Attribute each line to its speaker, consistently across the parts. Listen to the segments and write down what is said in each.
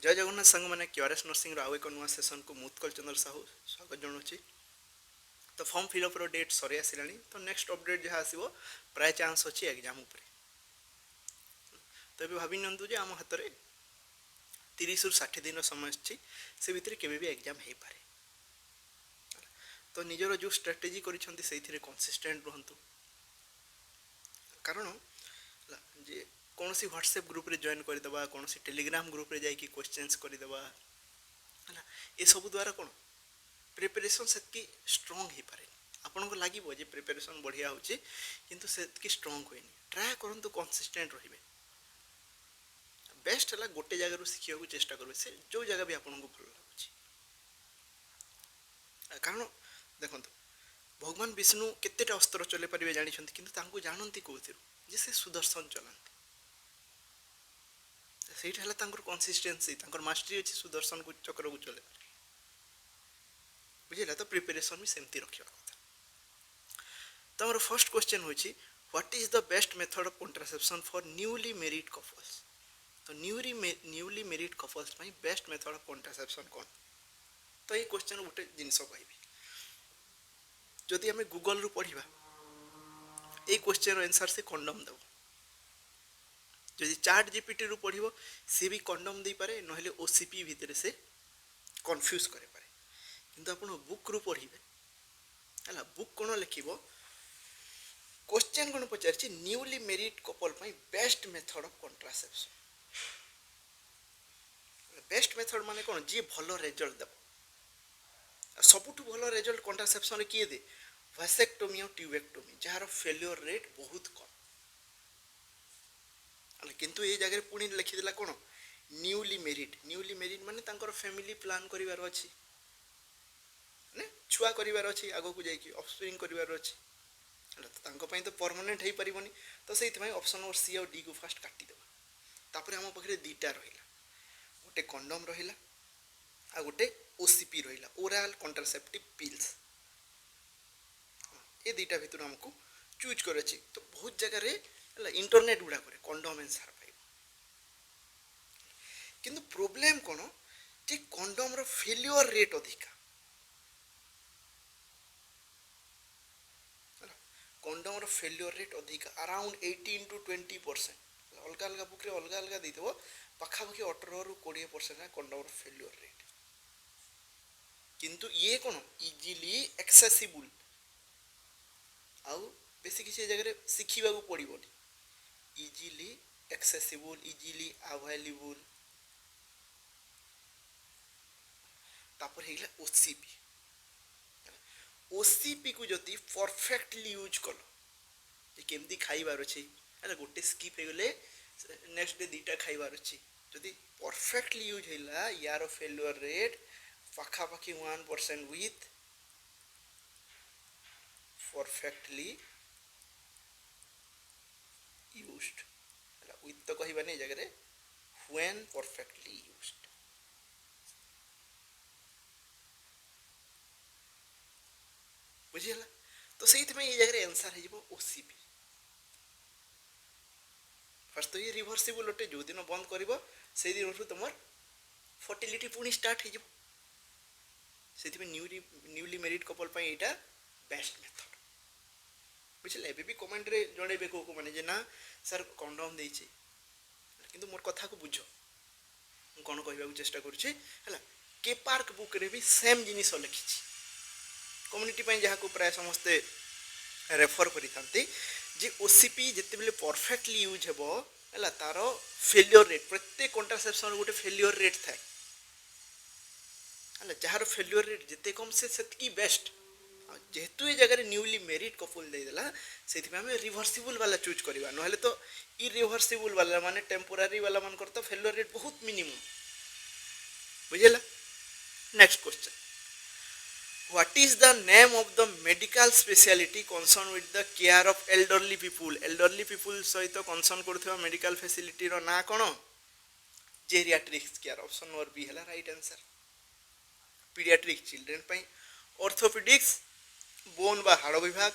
Speaker 1: जय जगन्नाथ सांग मैंने क्यूआरएस नर्सिंग आउ एक नुआ सेसन को मुत्कल चंद्र साहू स्वागत जनाऊँगी। तो फॉर्म फिलअप डेट सरी आसा तो नेक्स्ट अपडेट जहाँ आसो प्राय चांस अच्छी एग्जाम उपर। तो ये भावी नियंतु जे आम हाथ में 30 ରୁ 60 दिन समय अच्छी से भितर केवे भी एग्जाम हो पारे। तो निजर जो स्ट्राटेजी कर कंसिस्टेंट रुहतु कारण जे कौन सी व्हाट्सएप ग्रुप रे जॉइन करदेवा कौन सी टेलीग्राम ग्रुप रे जाइए क्वेश्चंस करदेवा है ये सब द्वारा कौन प्रिपरेशन से स्ट्रंग हो पारे। आपन को लगे जे प्रिपरेशन बढ़िया होची किंतु से स्ट्रंग हुए ट्राए करंतु कंसिस्टेंट रहिबे। बेस्ट है गोटे जगह शिखा चेष्टा करेंगे से जो जगह भी आपको भल लगुच। कारण देखो भगवान विष्णु केतेटा अस्त्र चले पारे जानते किंतु जानती कौन जे से सुदर्शन चलाते से कंसिस्टेंसी मास्टरी अच्छी सुदर्शन को चक्र को चले बुझे। तो प्रिपरेशन भी सेमती रखा कथा। तो हमारा फर्स्ट क्वेश्चन हो what is the best method of contraception for newly married couples. तो newly married couples best method of contraception कौन। तो ये क्वेश्चन गोटे जिनस कह जदि आम गूगल रू पढ़ा ये क्वेश्चन आंसर से कंडम देव। जदि चाट जीपीटी रू पढ़ सी भी कंडम दे पारे ना ओसीपी भितर से कन्फ्यूज करे पारे। किंतु आप बुक रू पढ़े है बुक कौन लिख क्वेश्चन कौन पचार newly married couple best method of contraception. Best method माने कौन जी भल रिजल्ट देव सबुठ भल रिजल्ट कॉन्ट्रासेप्शन किए दे वासेक्टोमी और ट्यूबेक्टोमी जार फेल्योर रेट बहुत कम। किंतु ये जगह पुणी लिखिदेला कौन न्यूली मैरिड माने तांकर फैमिली प्लान करिवार अछि ने छुआ करिवार अछि आगो को जाइकी ऑफस्प्रिंग करिवार अछि तो परमानेंट हो पारिबनी। तो से ऑप्शन नंबर सी और डी को फास्ट काटी देबा। तापर हम पाखरे दीटा रहिला गोटे कंडम रहिला आ गोटे ओसीपी रहिला ओरल कॉन्ट्रासेप्टिव पिल्स। ये दीटा भितर हमको चूज करे अछि। तो बहुत जगह रे इंटरनेट गुड़ा करे कंडम आंसर पाइब किंतु प्रॉब्लम कौन जे कंडम रो फेल्योर रेट अधिका। कंडम रो फेल्योर रेट अधिका अराउंड 18 to 20%। अलग अलग बुक रे अलग अलग देइथबो पाखापाखि 18 ରୁ 20% कंडम रो फेल्योर रेट। किंतु ये कौन इजिली एक्सेसिबल आउ बेसी किसी जगह शिखा पड़ोनी इजिली एक्सेसिबल इजिली अवेलेबल। तापर हेगला ओसीपी ओसीपी को जदि परफेक्टली यूज कल केमती खाइबार अच्छे है गोटे स्किप हो गले नेक्स्ट डे दीटा खाइबार अच्छी जदि परफेक्टली यूज है यार फेल्युअर रेट पाखापाखि 1% विथ परफेक्टली यूज्ड विथ तो कहबा नहीं जगह व्हेन परफेक्टली यूज्ड। बुझीगला। तो से ये जगह आंसर हो ओसीपी। फर्स्ट तो ये रिभर्सिबल अटे जो दिन बंद कर से दिन तुम फर्टिलिटी पुणी स्टार्ट हो न्यूली मैरिड कपल यहाँ बेस्ट मेथड। बुझे एबी कमेंट रे जड़े को मैंने जे ना सर कंडम देइछि किंतु मोर कथा को बुझ कौन कहबा चेष्टा करुच्छे है के पार्क बुक रे भी सेम जिनिस लिखी कम्युनिटी जहाँ को प्राय समस्ते रेफर करते जे ओसीपी जिते बेले परफेक्टली यूज हेबो है तार फेल्योर रेट प्रत्येक कॉन्ट्रासेप्शन गोटे फेल्योर रेट थाए है जार फेल्योर रेट जिते कम से बेस्ट। जेहेतु ये जगह न्यूली मैरिड कपल देदेला से रिभर्सिबल वाला चूज करवा ना तो इरिभर्सिबल वाला माने टेम्पोरारी वाला मान तो फेल्योर रेट बहुत मिनिमम। बुझेला। Next question what is the name of the medical specialty concern with the care of elderly people सहित कंसर्न करथवा मेडिकल फैसिलिटी रो ना कोन geriatrics care. Option number B है राइट आंसर। पीडियाट्रिक चिल्ड्रेन पई orthopedics bone बा हाड़ विभाग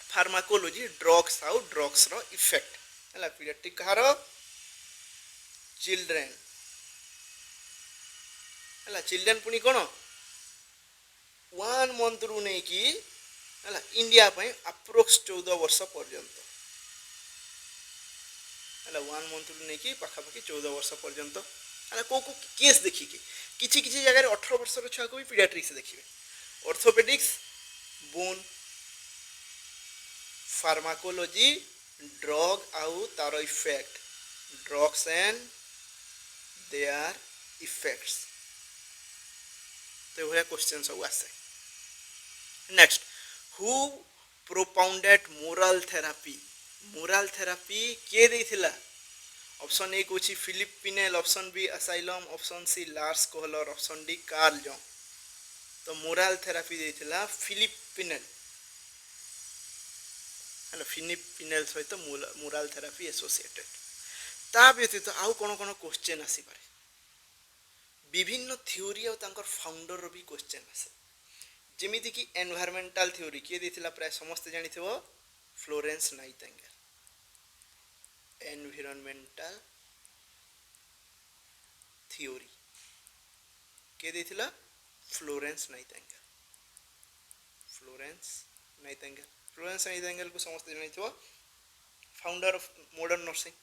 Speaker 1: फार्माकोलॉजी ड्रग्स आउ ड्रग्स रो इफेक्ट है पीडियाट्रिक कहार चिल्ड्रेन है चिल्ड्रेन पुणी कौन 1 मंथ रु नहीं कि है इंडिया अप्रोक्स 14 वर्ष पर्यंत है 1 मंथ रु नहीं कि पाखापाखि 14 वर्ष पर्यंत है को केस देखिए किसी किसी जगह 18 वर्ष छुआ को भी पीडियाट्रिक्स देखिए ऑर्थोपेडिक्स बोन फार्माकोलॉजी ड्रग आउ तार effect drugs and their effects तो ये क्वेश्चन सब आसे next who propounded moral therapy किए देथिला ऑप्शन ए कोची Philippe Pinel option B asylum option C Lars Kohler option D Carl Jung तो मोरल थेरापी देथिला फिलिप पिनेल है फिलिप पिनेल सहित मोरल थेरापी एसोसिएटेड ता व्यतीत आउ कोन कोन क्वेश्चन आसी पारे विभिन्न थ्योरी और तांकर फाउंडर भी क्वेश्चन आसे जेमिति कि एनवायरमेंटल थ्योरी किए देथिला प्राय समस्त जानिथिबो फ्लोरेंस नाइटिंगेल एनवायरमेंटल थ्योरी किए देथिला फ्लोरेंस नाइटिंगेल को समस्त जानिथिबो फाउंडर ऑफ मॉडर्न नर्सिंग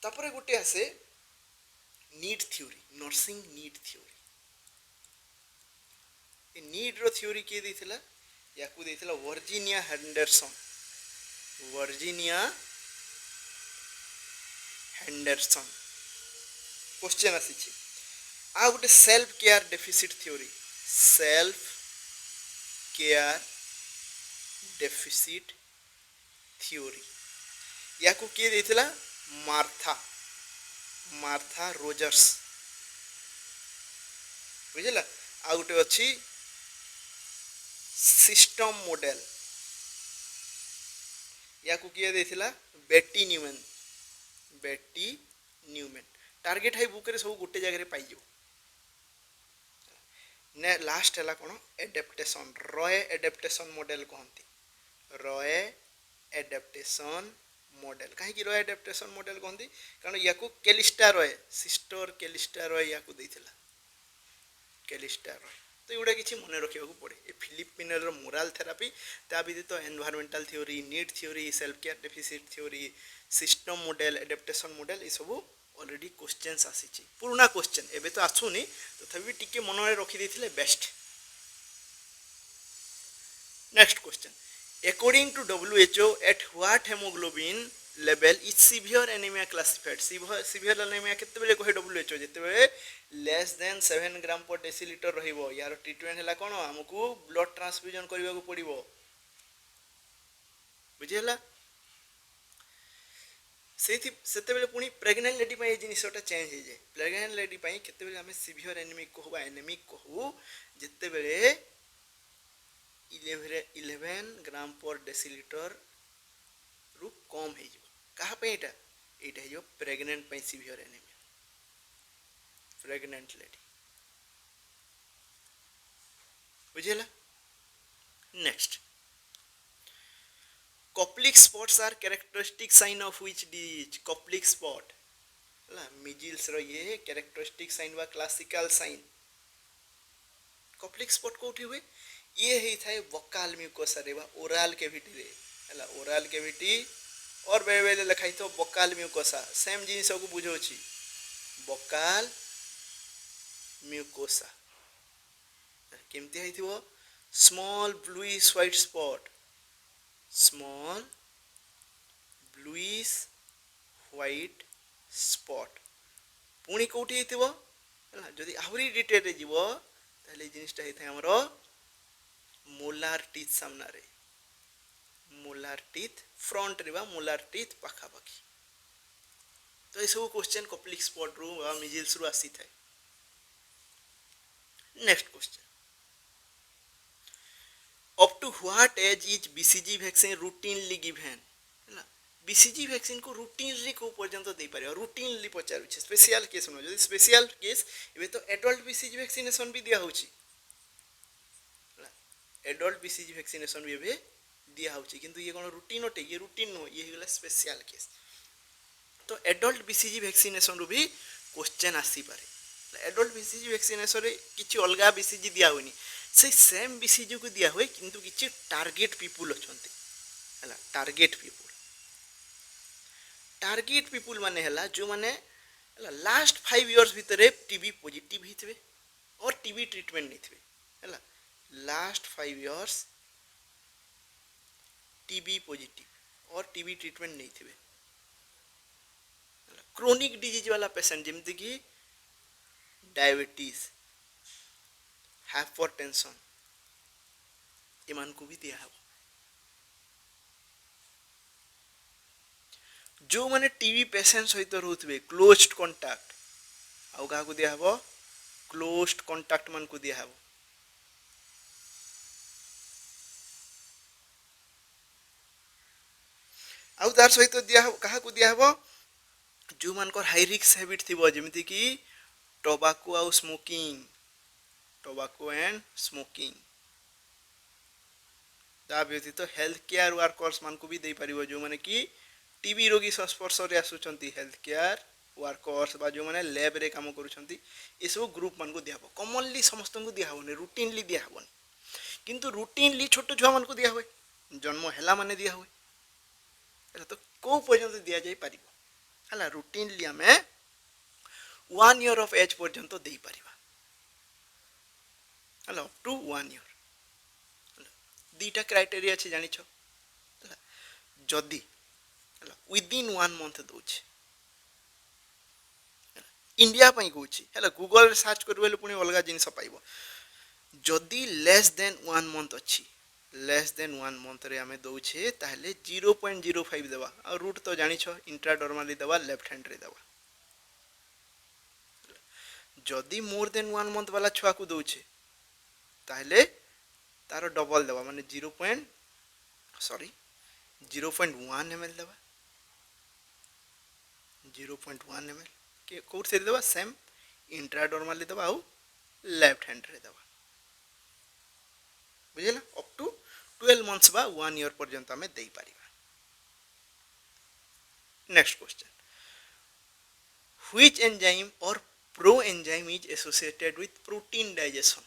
Speaker 1: तापर गोटे आसे need theory nursing need theory need रो थ्योरी किए देथिला याकू देथिला वर्जीनिया हेंडरसन क्वेश्चन आसी आ गोटे सेल्फ केयर डेफिसिट थ्योरी याकू किए देथिला मार्था रोजर्स बुझला आ गोटे अच्छी सिस्टम मॉडल या किए देथिला बेटी न्यूमैन टारगेट हाई बुक रे सब गोटे जगह पाई ने लास्ट है कौन एडेप्टेशन रॉय एडेप्टेशन मॉडल कहती रॉय एडेप्टेशन मॉडल कहीं रॉय एडेप्टेशन मॉडल कहती कारण या केलिस्टा रॉय सिस्टर केलिस्टा रॉय या केलिस्टा रॉय तो युवा किसी मन रखा पड़े ये फिलिप पिनेल मोरल थेरापी ता व्यतीत environmental theory need theory self care deficit theory system model adaptation model ये सब ऑलरेडी क्वेश्चंस आसी पुराना क्वेश्चन एबे तो आसुनी तथापि टिके मन में रखी देथिले best next question according to WHO at what hemoglobin level is severe anemia classified severe anemia केते बेले कहे WHO जेते बेले less than 7 ग्राम पर डेसीलिटर रहिबो यार ट्रीटमेंट हला कोन हमकु ब्लड ट्रांसफ्यूजन करबा को पड़िबो बुझियला सेते बेले पुनी प्रेग्नेंट लेडी पई जिनिसटा चेंज हो जाए प्रेग्नेंट लेडी पई केते बेले हमें सीवियर एनेमिक कहू जेते बेले 11 ग्राम पर डेसीलिटर रु कम हो कहा एटा हो प्रेग्नेंट पई सीवियर एनेमिया प्रेग्नेंट लेडी बुझेला next Koplik spots are characteristic sign of which disease? Koplik spot, measles रो ये characteristic sign वा classical sign. Koplik spot कोठी हुए ये ही था वोकल म्यूकोसा रे वा ओरल कैविटी रे हला ओरल कैविटी और बेले बेले लिखाई तो वोकल म्यूकोसा सेम जिनिस को बुझो छी वोकल म्यूकोसा केमती है थी वो small bluish white spot small bluish white spot पुणी कोठी हेतिबो हला जदी आहुरी डिटेल रे जीवो ताले जिनिसटा हेथाय हमरो मोलार टीथ सामना रे मोलार टीथ फ्रंट रे बा मोलार टीथ पाखा पाखी तो ए सब क्वेश्चन कोप्लिक स्पॉट रो बा मिजिल्स रो आसी थाय next question up to what age is BCG vaccine routinely given हला BCG vaccine को routinely को पर्यंत दे पारे routinely पचारु छै स्पेशल केस न जदी स्पेशल केस एबे तो एडल्ट BCG वैक्सीनेशन भी दिया होछि हला एडल्ट BCG वैक्सीनेशन भी एबे दिया होची किंतु ये कोन रूटीन अटे ये रूटीन नो ये गला स्पेशल केस तो एडल्ट बीसीजी वैक्सीनेशन रू भी क्वेश्चन आसी पारे एडल्ट बीसीजी वैक्सीनेशन रे किछि अलगा बीसीजी दिया होनी से सेम बीसीजी को दिया होय किंतु किछि टारगेट पीपुल अछंती हला टारगेट पीपुल माने हला जो माने लास्ट 5 इयर्स भितरे टीबी पॉजिटिव हितबे और टीबी ट्रीटमेंट नैथिबे हला लास्ट 5 इयर्स टीबी पॉजिटिव और टीबी ट्रीटमेंट नैथिबे क्रोनिक डिजीज वाला पेशेंट जेमति कि डायबिटीज हाइपरटेंशन एमान को भी दिया हबो जो माने टीबी पेशेंट सहित रहउथबे क्लोज्ड कांटेक्ट आउ का को दिया हबो क्लोज्ड कांटेक्ट मान को दिया हबो आउ तार सहित दिया कहा को दिया हबो जो मान को हाई रिस्क हैबिट थिबो जेमिति कि टोबाको आउ स्मोकिंग टोबाको एंड स्मोकिंग ता व्यतीत हेल्थ केयर वर्कर्स मान को भी दे परिबो जो माने कि टीबी रोगी संस्पर्श रे आसुचंती हेल्थ केयर वर्कर्स बा जो माने लैब रे काम करूचंती ए सब ग्रुप मान को दियाबो कॉमनली समस्त को दिया होने रूटीनली दिया होने किंतु रूटीनली छोटो छुआ मान को दिया होय जन्म हैला माने दिया होय एला तो को पर्यंत दिया जाय परिबो हला रूटीनली हमें 1 ईयर ऑफ एज पर्यंत दे परिबा हला अप टू 1 ईयर दीटा क्राइटेरिया छै जानि छ हला जदी हला विद इन 1 मंथ दोछ इंडिया पई कोछि हला गूगल रे सर्च करबेले पुनी अलगा जिंस पाइबो जदी लेस देन 1 मंथ अछि लेस देन 1 मंथ रे हमें दोछे ताहले 0.05 देबा और रूट तो जानि छ इंट्राडर्मली देबा लेफ्ट हैंड रे देबा जदी मोर देन 1 मंथ वाला छुआ को दोछे ताहले तारो डबल देबा माने 0.1 ml देबा 0.1 ml के कोड से देबा सेम इंट्राडर्मली देबा आउ लेफ्ट हैंड रे देबा बुझिला अप टू 12 मंथ्स बा 1 ईयर पर्यंत हमें दे पारिबा नेक्स्ट क्वेश्चन व्हिच एंजाइम और proenzyme is associated with protein digestion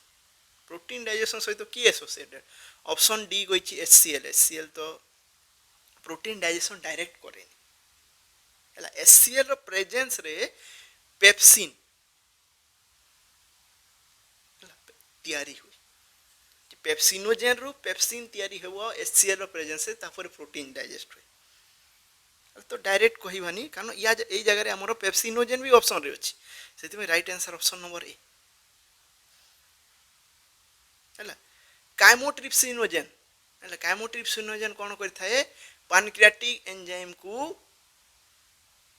Speaker 1: सहित की एसोसिएटेड ऑप्शन डी गोइछि HCl तो प्रोटीन डाइजेशन डायरेक्ट करेनी हला HCl रो प्रेजेंस रे पेप्सिन तयारी हुई पेप्सिनोजेन रो पेप्सिन तयारी हेबो HCl रो प्रेजेंस से तापर प्रोटीन डाइजेस्ट हुई तो डायरेक्ट कहिबानी कारण या ए जगह रे हमरो पेप्सिनोजेन भी ऑप्शन रे अछि सेति में right answer option number A हला काइमोट्रिप्सिनोजेन हला काइमोट्रिप्सिनोजेन कोन करथाय पैनक्रियाटिक एंजाइम को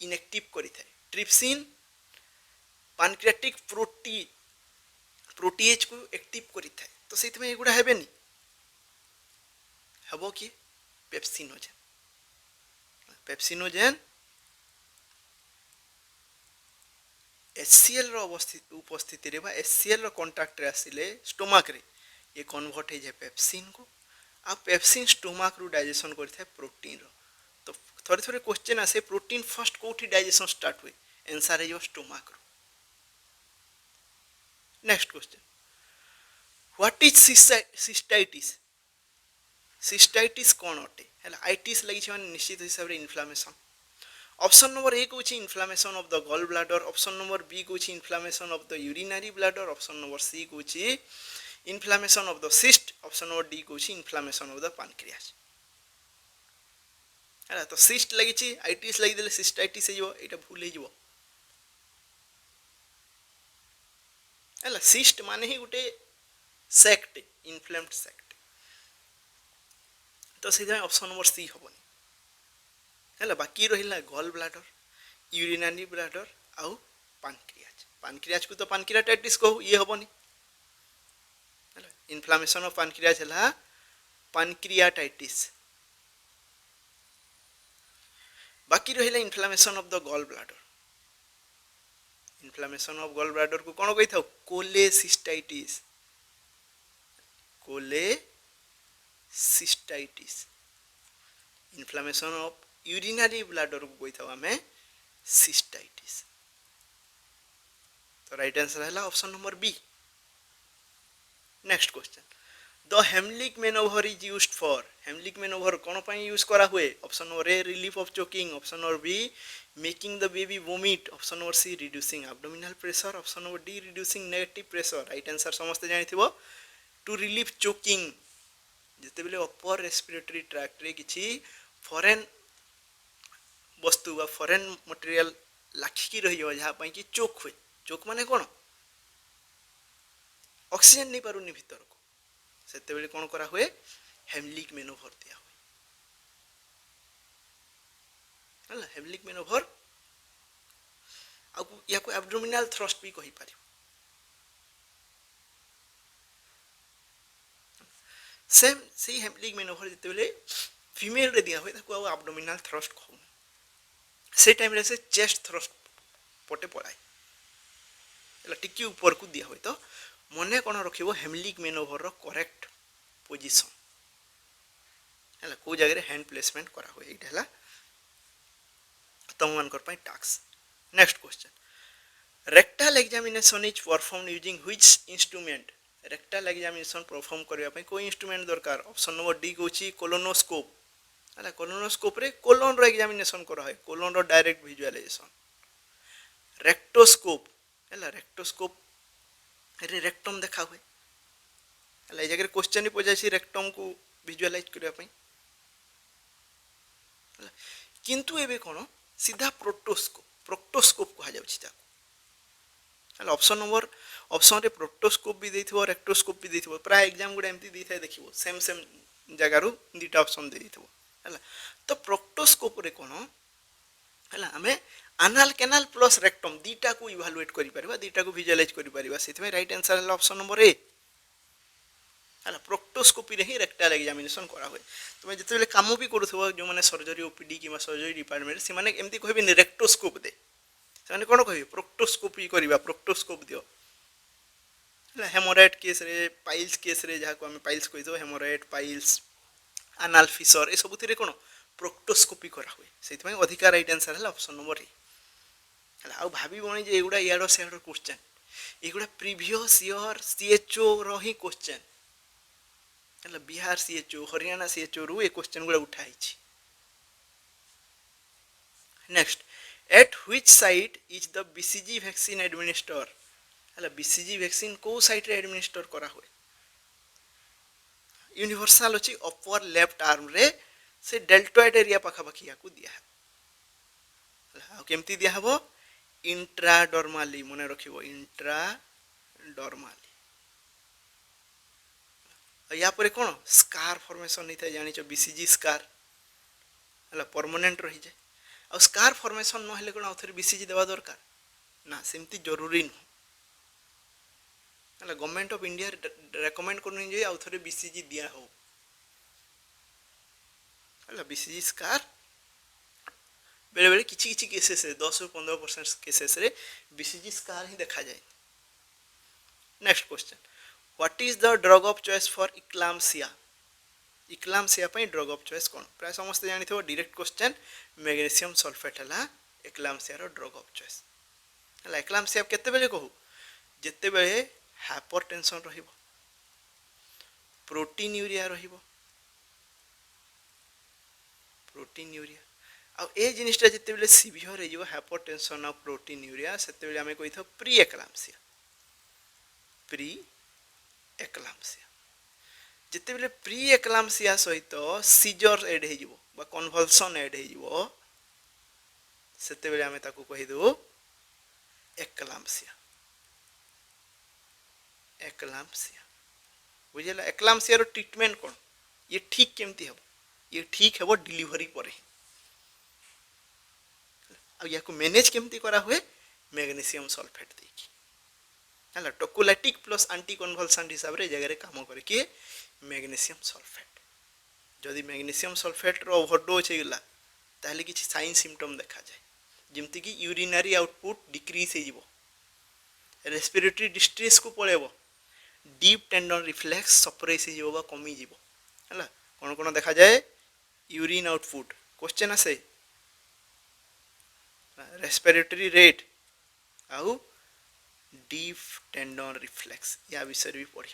Speaker 1: इनएक्टिव करिथाय ट्रिप्सिन पैनक्रियाटिक प्रोटीएज को एक्टिव करिथाय तो सेति में एगुडा हेबेनी हबो कि पेप्सिनोजेन HCl रो उपस्थिति रे बा HCl रो कांटेक्ट रे आसिले स्टोमक रे ये कन्वर्ट हे जे पेप्सिन को आ पेप्सिन स्टोमक रो डाइजेशन करथाय प्रोटीन रो तो थोड़े थोड़े क्वेश्चन आसे प्रोटीन फर्स्ट कोठी डाइजेशन स्टार्ट हुए आंसर है यो स्टोमक रो next question what is cystitis कोन अटे हला आइटिस लागि छ माने निश्चित हिसाब रे इन्फ्लेमेशन ऑप्शन नंबर ए को inflammation of the gall bladder option number B को inflammation of the urinary bladder option number C को inflammation of the cyst option number D को इन्फ्लेमेशन ऑफ द पैनक्रियाज हला तो cyst लागि छी itis लागि देले सिस्टाइटिस हेजो एटा भूल हेजो हला सिस्ट माने ही गुटे सेक्ट इन्फ्लेम्ड सेक्ट तो सीधा ऑप्शन नंबर सी होबनी हला बाकी रहिला गॉल ब्लैडर यूरिनरी ब्लैडर आउ पैनक्रियाज को तो पैनक्रियाटाइटिस को ये होबनी हला इन्फ्लेमेशन ऑफ पैनक्रियाज हला पैनक्रियाटाइटिस बाकी रहिला inflammation of the gall bladder inflammation of gall bladder को कोन कहि थाउ cholecystitis cystitis inflammation of urinary bladder को कोई था हमें सिस्टाइटिस तो राइट आंसर है option number B next question the Heimlich manoeuvre is used for Heimlich manoeuvre कौन पाई यूज करा हुए option number A relief of choking option number B making the baby vomit option number C reducing abdominal pressure option number D reducing negative pressure right answer समस्ते जानिथिबो to relief choking जिते बेले upper respiratory tract रे किछि foreign वस्तु बा foreign material लाखिकी रहियो जहा पई कि चोक हुए चोक माने कोन ऑक्सीजन नहीं पारुनी भीतर को सेते बेले कोन करा हुए हेमलिक मैनोवर दिया हुए हला हेमलिक मैनोवर आ या को एब्डोमिनल थ्रस्ट भी कहि पारि सेम सी हेमलिक मैनोवर जिते बेले फीमेल रे दिया हुए ताको एब्डोमिनल थ्रस्ट कहू से टाइम रे से चेस्ट थ्रस्ट पटे पड़ाए टिकी ऊपर को दिया हुए तो मने कौन रखिबो हेमलिक मैनोवर रो करेक्ट पोजीशन हला को जगह हैंड प्लेसमेंट करा हुए एटा हला तम मान कर पाई task next question rectal examination is performed using which instrument rectal examination perform करबा पई कोई इंस्ट्रूमेंट दरकार ऑप्शन नंबर डी कोची कोलोनोस्कोप हला कोलोनोस्कोप रे कोलोन रो एग्जामिनेशन करा है कोलोन रो डायरेक्ट विजुअलाइजेशन रेक्टोस्कोप हला रेक्टोस्कोप रे रेक्टम देखा हुए हला ए जगह क्वेश्चन ही पजासी रेक्टम को विजुअलाइज करबा पई हला किंतु एबे कोन सीधा प्रोक्टोस्कोप कहा जाउछि ताको हला ऑप्शन रे प्रोक्टोस्कोप भी देथिबो रेक्टोस्कोप भी देथिबो प्राय एग्जाम गुडा एमती देथाय देखिबो सेम जगह रु दीटा ऑप्शन दे देथिबो हला तो प्रोक्टोस्कोप रे कोन हला हमें एनाल कैनाल प्लस रेक्टम दीटा को इवैल्यूएट करि परबा दीटा को विजुअलाइज करि परबा सेथमे राइट आंसर है ऑप्शन नंबर ए हला प्रोक्टोस्कोपी रे ही रेक्टल एग्जामिनेशन करा हुए तुम जते बेले काम भी करूथबो जो माने surgery OPD keema surgery department से माने एमती कहबे नि रेक्टोस्कोप दे से माने कोन कहबे प्रोक्टोस्कोपी करबा प्रोक्टोस्कोप दियो हला हेमोराइड केस रे पाइल्स केस रे जहा को हम पाइल्स कहि दो हेमोराइड पाइल्स एनाल फिशर ए सब थिरे कोन प्रोक्टोस्कोपी करा हुए सेथमे अधिकार राइट आंसर है ऑप्शन नंबर ए हला आ भाबी बणी जे एगुडा याडो सेडो क्वेश्चन एगुडा प्रीवियस ईयर सीएचओ रो ही क्वेश्चन हला बिहार सीएचओ हरियाणा सीएचओ रु ए क्वेश्चन गुडा उठाई छी next at which site is the BCG vaccine administer हला बीसीजी वैक्सीन को साइट रे एडमिनिस्टर करा हुए यूनिवर्सल अछि अपर लेफ्ट आर्म रे से डेल्टॉइड एरिया पाखा पाखिया को दिया है हला केमती दिया हबो इंट्राडर्माली मने रखिबो इंट्राडर्माली या पर कोन स्कार फॉर्मेशन नहीं था जानि छ बीसीजी स्कार हला परमानेंट रही जाय आ स्कार फॉर्मेशन न हेले कोन आउथरे बीसीजी देवा दरकार ना सेमती जरूरी न हला गवर्नमेंट ऑफ इंडिया रेकमेंड करनी जे आउथरे बीसीजी दिया हो हला बीसीजी स्कार बेले बेले किछि किछि केसेस रे 10 से 15% केसेस रे बीसीजी स्कार ही देखा जाए next question what is the drug of choice for eclampsia पई ड्रग ऑफ चॉइस कोन प्राय समस्त जानि थो डायरेक्ट क्वेश्चन मैग्नीशियम सल्फेट हला इक्लाम्सिया रो ड्रग ऑफ चॉइस हला इक्लाम्सिया केते बेले कहू जेते बेले हाइपरटेंशन रहिबो प्रोटीन यूरिया रहिबो प्रोटीन यूरिया आ ए जिनिसटा जते बेले सीवियर हे जो हाइपरटेंशन ऑफ प्रोटीन यूरिया सेते बेले हमें कहि थो प्री एक्लाम्सिया जते बेले प्री एक्लाम्सिया सहित सीजर एड हे जिवो बा कन्वल्सन एड हे जिवो सेते बेले हमें ताको कहि दो एक्लाम्सिया बुझिला एक्लाम्सिया रो ट्रीटमेंट कोन ये ठीक केमती हबो ये ठीक हेबो डिलीवरी परे आ या को मैनेज केमती करा हुए मैग्नीशियम सल्फेट देकी हला टोकोलाइटिक प्लस एंटी कन्वल्सेंट हिसाब रे जगह रे काम करे कि मैग्नीशियम सल्फेट जदि मैग्नीशियम सल्फेट रो ओवरडोज हेगला ताहले किछि साइन सिम्पटम देखा जाय जेमति कि यूरिनरी आउटपुट डिक्रीज हे जिवो रेस्पिरेटरी डिस्ट्रेस को पळेबो डीप टेंडन रिफ्लेक्स सप्रेस हे जिवो बा कमी जिवो हला कौन कौन देखा जाए यूरिन आउटपुट क्वेश्चन आसे रेस्पिरेटरी रेट आउ डीप टेंडन रिफ्लेक्स या विषय भी पढ़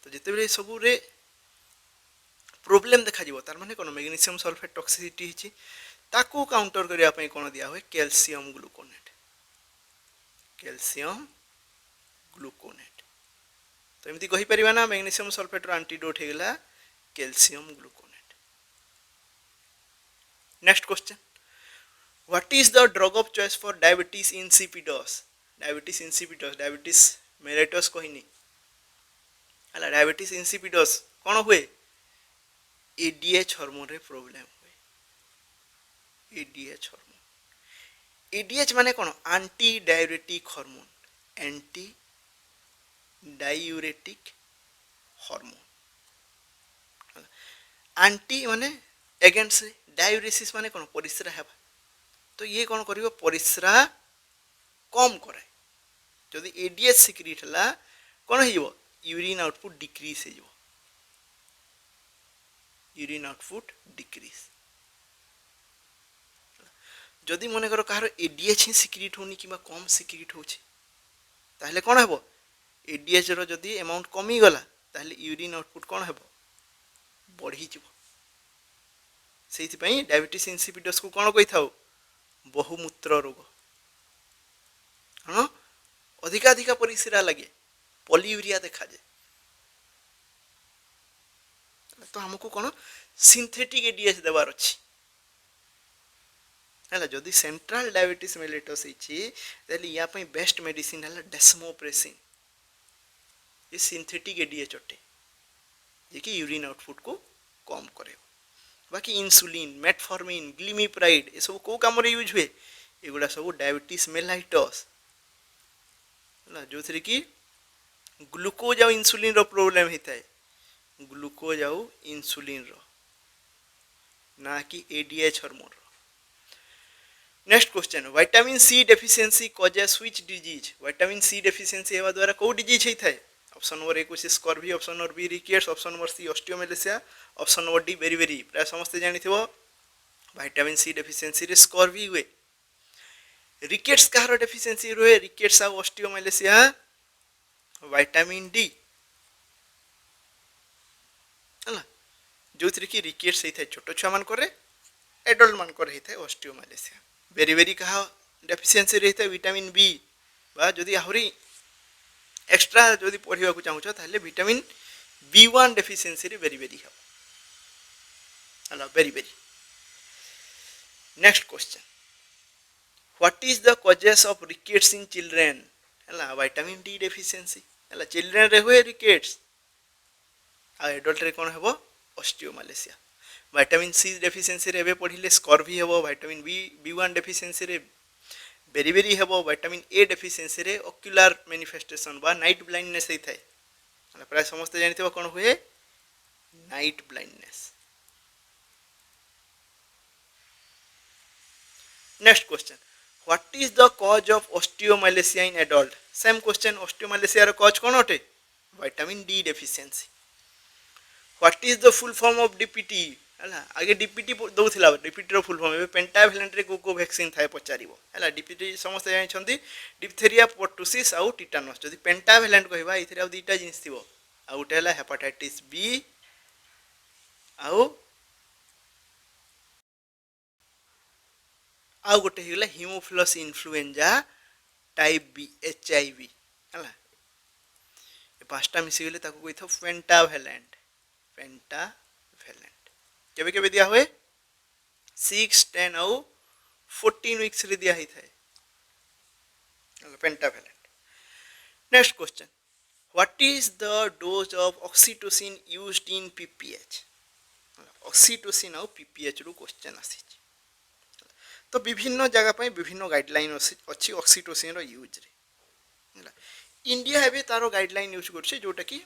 Speaker 1: तो जिते बड़े सब प्रोब्लेम देखा तार माने कौन मैग्नीशियम सल्फेट टॉक्सिसिटी हिची ताकू काउंटर करिया पई कोन दिया हुए कैल्शियम ग्लूकोनेट तो एमती कहि परिबा ना मैग्नीशियम सल्फेट रो एंटीडोट हेगला calcium gluconate. Next question what is the drug of choice for diabetes insipidus diabetes mellitus कहिनी हला डायबिटीज इंसिपिडस कौन हुए एडीएच हार्मोन रे प्रॉब्लम हुए एडीएच हार्मोन एडीएच माने कौन anti diuretic hormone anti diuretic hormone anti माने अगेंस्ट डायूरेसिस माने कौन परिस्रा हेबा तो ये कौन करिवो परिस्रा कम करे जदि एडीएच सिक्रेट हला कौन हिबो यूरिन आउटपुट डिक्रीज हो यूरिन आउटपुट डिक्रीज जदि मन कर कहार एडीएच ही सिक्रेट होनी कि कम सिक्रेट होछि ताहले कौन हेबो एडीएच रो जदि अमाउंट कमी गला ताहले यूरिन आउटपुट कौन हेबो बढ़ी जिवो सेति पई डायबिटीज इंसिपिडस को कौन कहि थाउ बहुमूत्र रोग हां अधिका परिस्रा लगे पॉलीयूरिया देखा जाए तो हमको कौन सिंथेटिक एडीएच देवार अछि हला जदि सेंट्रल डायबिटीज मेलेटस हिची ताले या पई बेस्ट मेडिसिन हला डेस्मोप्रेसिन ये सिंथेटिक एडीएच अटे जे कि यूरिन आउटपुट को कम करे बाकी इंसुलिन मेटफॉर्मिन ग्लिमिप्राइड ये सब को काम रे यूज हुए एगुडा सब डायबिटीज मेलाइटस हला जो थरे की ग्लूकोज और इंसुलिन रो प्रॉब्लम होता है ग्लूकोज और इंसुलिन रो ना कि एडीएच हार्मोन रो। Next question vitamin C deficiency causes which disease vitamin C deficiency हेबा द्वारा को डिजीज होता है ऑप्शन नंबर ए कुछ scurvy option number B rickets option number C osteomalacia option number D beri प्राय समस्त जानिथिबो विटामिन सी डेफिशिएंसी रे स्कॉर्वी हुए रिकेट्स कहार डेफिशिएंसी हुए रिकेट्स और ऑस्टियोमेलेसिया विटामिन डी है जो थी कि रिकेट्स होता है छोट छुआ मान एडल्ट मान ऑस्टियोमेलेसिया बेरी कहा डेफिशिएंसी रहता है विटामिन बी बा जदि आहरी एक्स्ट्रा जदि पढ़ा चाहूच ताहले विटामिन B1 डेफिशिएंसी रे बेरी हला बेरी next question what is the causes of rickets in children हला विटामिन डी डेफिशिएंसी हला चिल्ड्रन रे हुए रिकेट्स आ एडल्ट रे कोन हेबो ऑस्टियोमेलेसिया विटामिन सी डेफिशिएंसी रे एबे पढ़िले स्कॉर्वी हेबो विटामिन B1 डेफिशिएंसी रे बेरी हेबो विटामिन ए डेफिशिएंसी रे ऑक्यूलर मैनिफेस्टेशन बा नाइट ब्लाइंडनेस होई थाए मतलब प्राय समस्त जानिथिबो कोन हुए night blindness. Next question what is the cause of osteomalacia in adult same question osteomalacia रो कॉज कोन होटे vitamin D deficiency what is the full form of DPT हला आगे डीपीटी दउथिला डीपीटी रो फुल फॉर्म एबे पेंटावैलेंट रे को वैक्सीन थाए पचारिबो हला डीपीटी समस्त जानि छथि डिप्थेरिया पर्टुसिस आउ टिटानस जदि पेंटावैलेंट कहबा इथरे आ दुईटा जिनिस थिबो आ उटे हला हेपाटाइटिस बी आउ गोटे हिगला haemophilus influenza type B HIV हला ए पांचटा मिसी गेले ताको कहिथो पेंटावैलेंट केबे केबे दिया हुए 6 10 और 14 वीक्स रे दिया ही था pentavalent. Next question what is the dose of oxytocin used in PPH oxytocin और पीपीएच रो क्वेश्चन आसी तो विभिन्न जगह पे विभिन्न गाइडलाइन अच्छी ऑक्सीटोसिन रो यूज रे इंडिया एबे तारो गाइडलाइन यूज करछे जोटा कि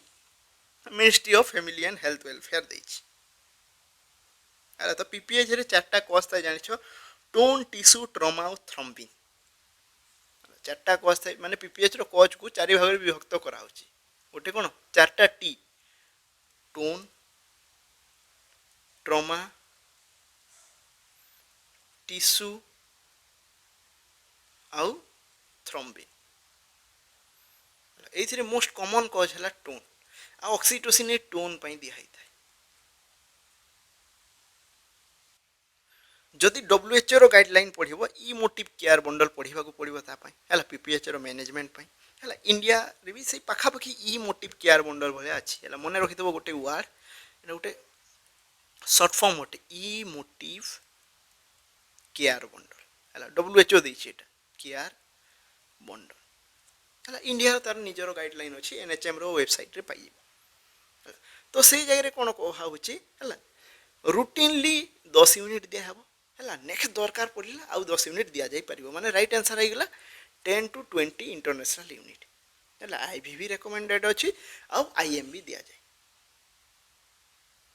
Speaker 1: ministry of family and health welfare देछि अरे तो पीपीएच रे चारटा कॉज था जानिछो टोन टिश्यू ट्रॉमा और थ्रोम्बिन चारटा कॉज था माने पीपीएच रो कॉज को चारि भाग रे विभक्त करा होछि गोटे कौन चार्टा टी टोन ट्रमा टिश्यू आउ थ्रोम्बिन ये मोस्ट कॉमन कॉज है टोन आ ऑक्सीटोसिन ए टोन पर दिखाई था जदि WHO रो गाइडलाइन पढ़िबो इमोटिव केयर बंडल पढ़िबा को पड़िबो ता पई हला PPH रो मैनेजमेंट पई हला इंडिया रे भी से पाखा पाखी इमोटिव केयर बंडल भले अछि हला मने रखितबो गोटे वर्ड एटा गोटे शॉर्ट फॉर्म होटे इमोटिव केयर बंडल हला WHO दैछि एटा केयर बंडल हला इंडिया तार निजरो गाइडलाइन अछि NHM रो वेबसाइट रे पाई तो से जगह कोन कहा होछि हला रूटीनली 10 यूनिट दिया हबो हला नेक्स्ट दरकार पड़िला आउ 10 यूनिट दिया जाई परिबो माने राइट आंसर आइ गेला 10 to 20 इंटरनेशनल यूनिट हला IVV रेकमेंडेड अछि आउ IM भी दिया जाय